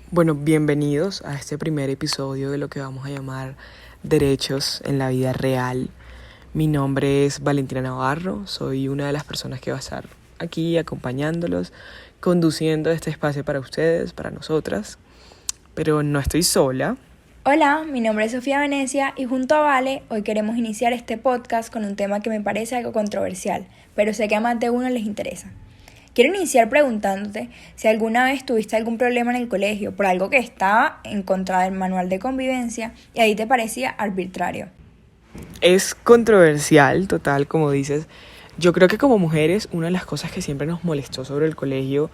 Bueno, bienvenidos a este primer episodio de lo que vamos a llamar Derechos en la Vida Real. Mi nombre es Valentina Navarro, soy una de las personas que va a estar aquí acompañándolos, conduciendo este espacio para ustedes, para nosotras, pero no estoy sola. Hola, mi nombre es Sofía Venecia y junto a Vale hoy queremos iniciar este podcast con un tema que me parece algo controversial, pero sé que a más de uno les interesa. Quiero iniciar preguntándote si alguna vez tuviste algún problema en el colegio por algo que estaba en contra del manual de convivencia y ahí te parecía arbitrario. Es controversial, total, como dices. Yo creo que como mujeres, una de las cosas que siempre nos molestó sobre el colegio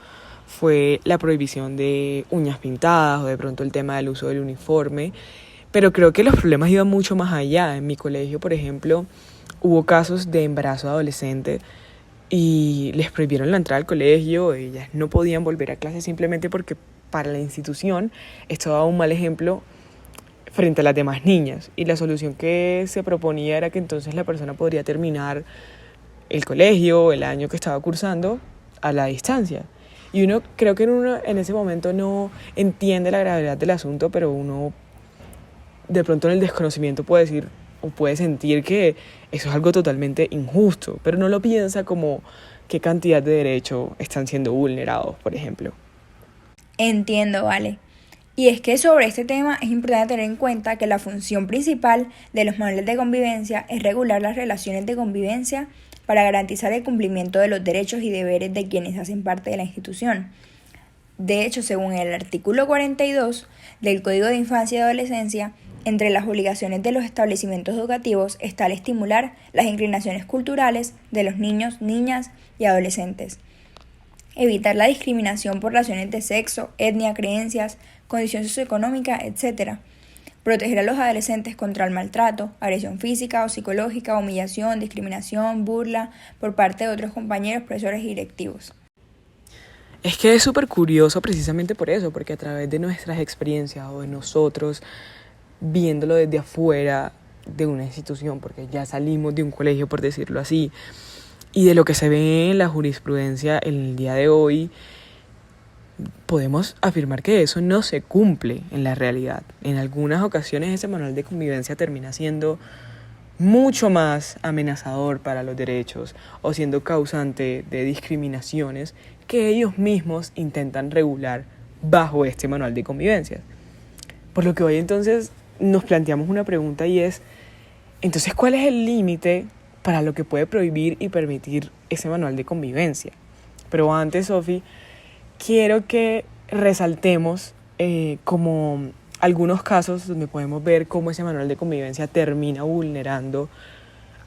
fue la prohibición de uñas pintadas o de pronto el tema del uso del uniforme. Pero creo que los problemas iban mucho más allá. En mi colegio, por ejemplo, hubo casos de embarazo de adolescente y les prohibieron la entrada al colegio. Ellas no podían volver a clase simplemente porque para la institución esto daba un mal ejemplo frente a las demás niñas. Y la solución que se proponía era que entonces la persona podría terminar el colegio, el año que estaba cursando, a la distancia. Y uno, creo que uno en ese momento no entiende la gravedad del asunto, pero uno de pronto en el desconocimiento puede decir o puede sentir que eso es algo totalmente injusto, pero no lo piensa como qué cantidad de derechos están siendo vulnerados, por ejemplo. Entiendo, Vale. Y es que sobre este tema es importante tener en cuenta que la función principal de los manuales de convivencia es regular las relaciones de convivencia para garantizar el cumplimiento de los derechos y deberes de quienes hacen parte de la institución. De hecho, según el artículo 42 del Código de Infancia y Adolescencia, entre las obligaciones de los establecimientos educativos está el estimular las inclinaciones culturales de los niños, niñas y adolescentes, evitar la discriminación por razones de sexo, etnia, creencias, condición socioeconómica, etc. Proteger a los adolescentes contra el maltrato, agresión física o psicológica, humillación, discriminación, burla por parte de otros compañeros, profesores y directivos. Es que es súper curioso precisamente por eso, porque a través de nuestras experiencias o de nosotros, viéndolo desde afuera de una institución, porque ya salimos de un colegio, por decirlo así, y de lo que se ve en la jurisprudencia en el día de hoy, podemos afirmar que eso no se cumple en la realidad. En algunas ocasiones ese manual de convivencia termina siendo mucho más amenazador para los derechos o siendo causante de discriminaciones que ellos mismos intentan regular bajo este manual de convivencia. Por lo que hoy entonces nos planteamos una pregunta y es, entonces, ¿cuál es el límite para lo que puede prohibir y permitir ese manual de convivencia? Pero antes, Sofi, quiero que resaltemos como algunos casos donde podemos ver cómo ese manual de convivencia termina vulnerando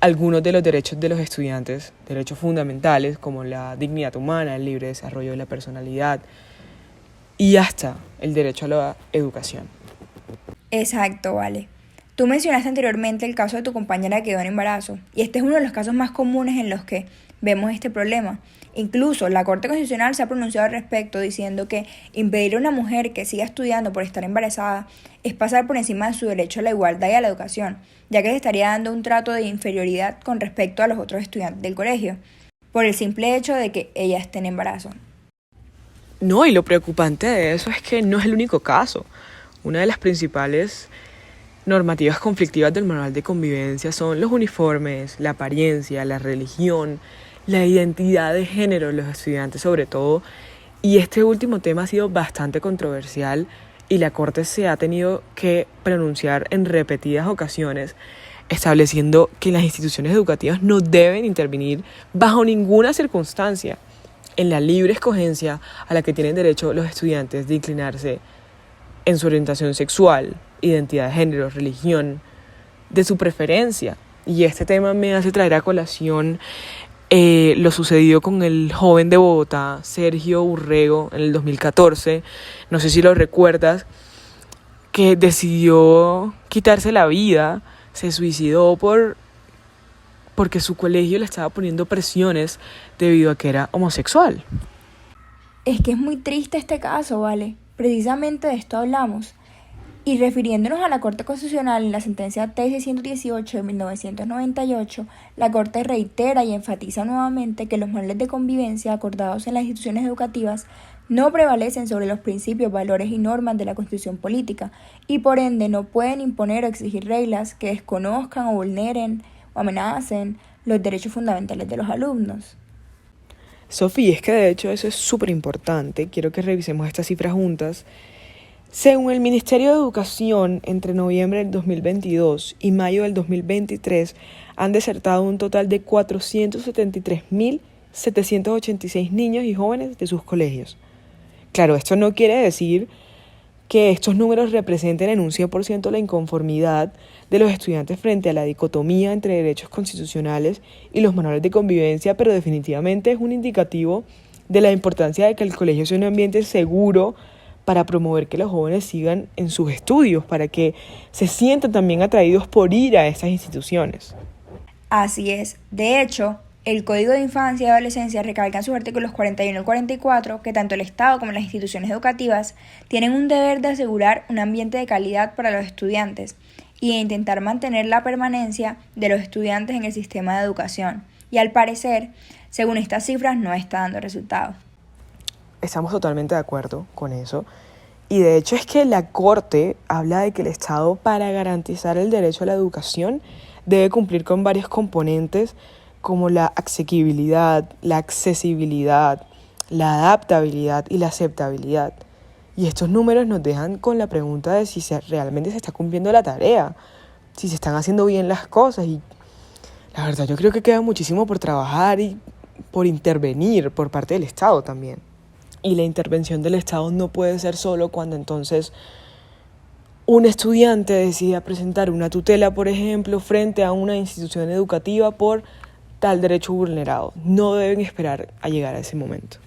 algunos de los derechos de los estudiantes, derechos fundamentales como la dignidad humana, el libre desarrollo de la personalidad y hasta el derecho a la educación. Exacto, Vale. Tú mencionaste anteriormente el caso de tu compañera que quedó en embarazo, y este es uno de los casos más comunes en los que vemos este problema. Incluso la Corte Constitucional se ha pronunciado al respecto diciendo que impedir a una mujer que siga estudiando por estar embarazada es pasar por encima de su derecho a la igualdad y a la educación, ya que se estaría dando un trato de inferioridad con respecto a los otros estudiantes del colegio, por el simple hecho de que ella esté en embarazo. No, y lo preocupante de eso es que no es el único caso. Una de las principales normativas conflictivas del manual de convivencia son los uniformes, la apariencia, la religión, la identidad de género de los estudiantes sobre todo. Y este último tema ha sido bastante controversial y la Corte se ha tenido que pronunciar en repetidas ocasiones estableciendo que las instituciones educativas no deben intervenir bajo ninguna circunstancia en la libre escogencia a la que tienen derecho los estudiantes de inclinarse en su orientación sexual, identidad de género, religión, de su preferencia. Y este tema me hace traer a colación lo sucedido con el joven de Bogotá, Sergio Urrego, en el 2014. No sé si lo recuerdas, que decidió quitarse la vida, se suicidó porque su colegio le estaba poniendo presiones debido a que era homosexual. Es que es muy triste este caso, ¿vale? Precisamente de esto hablamos. Y refiriéndonos a la Corte Constitucional en la sentencia T-618 de 1998, la Corte reitera y enfatiza nuevamente que los manuales de convivencia acordados en las instituciones educativas no prevalecen sobre los principios, valores y normas de la Constitución política y por ende no pueden imponer o exigir reglas que desconozcan o vulneren o amenacen los derechos fundamentales de los alumnos. Sofía, es que de hecho eso es súper importante. Quiero que revisemos estas cifras juntas. Según el Ministerio de Educación, entre noviembre del 2022 y mayo del 2023 han desertado un total de 473.786 niños y jóvenes de sus colegios. Claro, esto no quiere decir que estos números representen en un 100% la inconformidad de los estudiantes frente a la dicotomía entre derechos constitucionales y los manuales de convivencia, pero definitivamente es un indicativo de la importancia de que el colegio sea un ambiente seguro para promover que los jóvenes sigan en sus estudios, para que se sientan también atraídos por ir a estas instituciones. Así es. De hecho, el Código de Infancia y Adolescencia recalca en sus artículos 41 y 44 que tanto el Estado como las instituciones educativas tienen un deber de asegurar un ambiente de calidad para los estudiantes y de intentar mantener la permanencia de los estudiantes en el sistema de educación. Y al parecer, según estas cifras, no está dando resultados. Estamos totalmente de acuerdo con eso. Y de hecho es que la Corte habla de que el Estado, para garantizar el derecho a la educación, debe cumplir con varios componentes como la asequibilidad, la accesibilidad, la adaptabilidad y la aceptabilidad. Y estos números nos dejan con la pregunta de si realmente se está cumpliendo la tarea, si se están haciendo bien las cosas. Y la verdad yo creo que queda muchísimo por trabajar y por intervenir por parte del Estado también. Y la intervención del Estado no puede ser solo cuando entonces un estudiante decida presentar una tutela, por ejemplo, frente a una institución educativa por tal derecho vulnerado. No deben esperar a llegar a ese momento.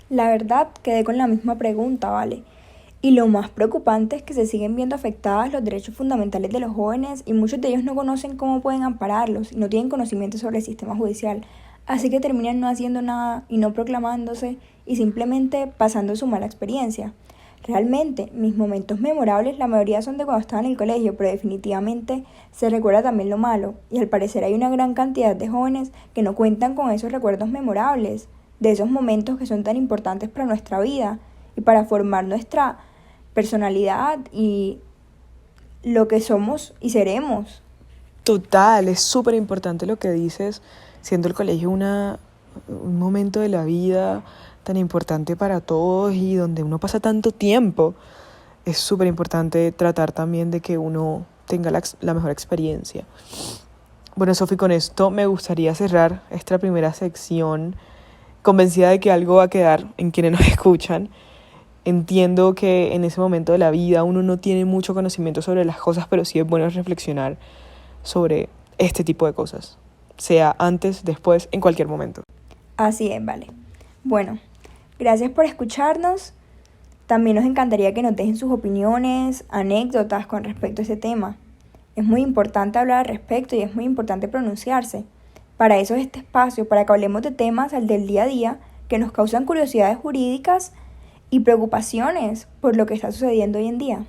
La verdad, quedé con la misma pregunta, ¿vale? Y lo más preocupante es que se siguen viendo afectados los derechos fundamentales de los jóvenes y muchos de ellos no conocen cómo pueden ampararlos y no tienen conocimiento sobre el sistema judicial. Así que terminan no haciendo nada y no proclamándose y simplemente pasando su mala experiencia. Realmente, mis momentos memorables, la mayoría son de cuando estaba en el colegio, pero definitivamente se recuerda también lo malo. Y al parecer hay una gran cantidad de jóvenes que no cuentan con esos recuerdos memorables, de esos momentos que son tan importantes para nuestra vida y para formar nuestra personalidad y lo que somos y seremos. Total, es súper importante lo que dices, siendo el colegio un momento de la vida tan importante para todos y donde uno pasa tanto tiempo. Es súper importante tratar también de que uno tenga la mejor experiencia. Bueno, Sofi, con esto me gustaría cerrar esta primera sección, convencida de que algo va a quedar en quienes nos escuchan. Entiendo que en ese momento de la vida uno no tiene mucho conocimiento sobre las cosas, pero sí es bueno reflexionar sobre este tipo de cosas, sea antes, después, en cualquier momento. Así es, vale. Bueno, gracias por escucharnos. También nos encantaría que nos dejen sus opiniones, anécdotas con respecto a este tema. Es muy importante hablar al respecto y es muy importante pronunciarse. Para eso es este espacio, para que hablemos de temas del día a día que nos causan curiosidades jurídicas y preocupaciones por lo que está sucediendo hoy en día.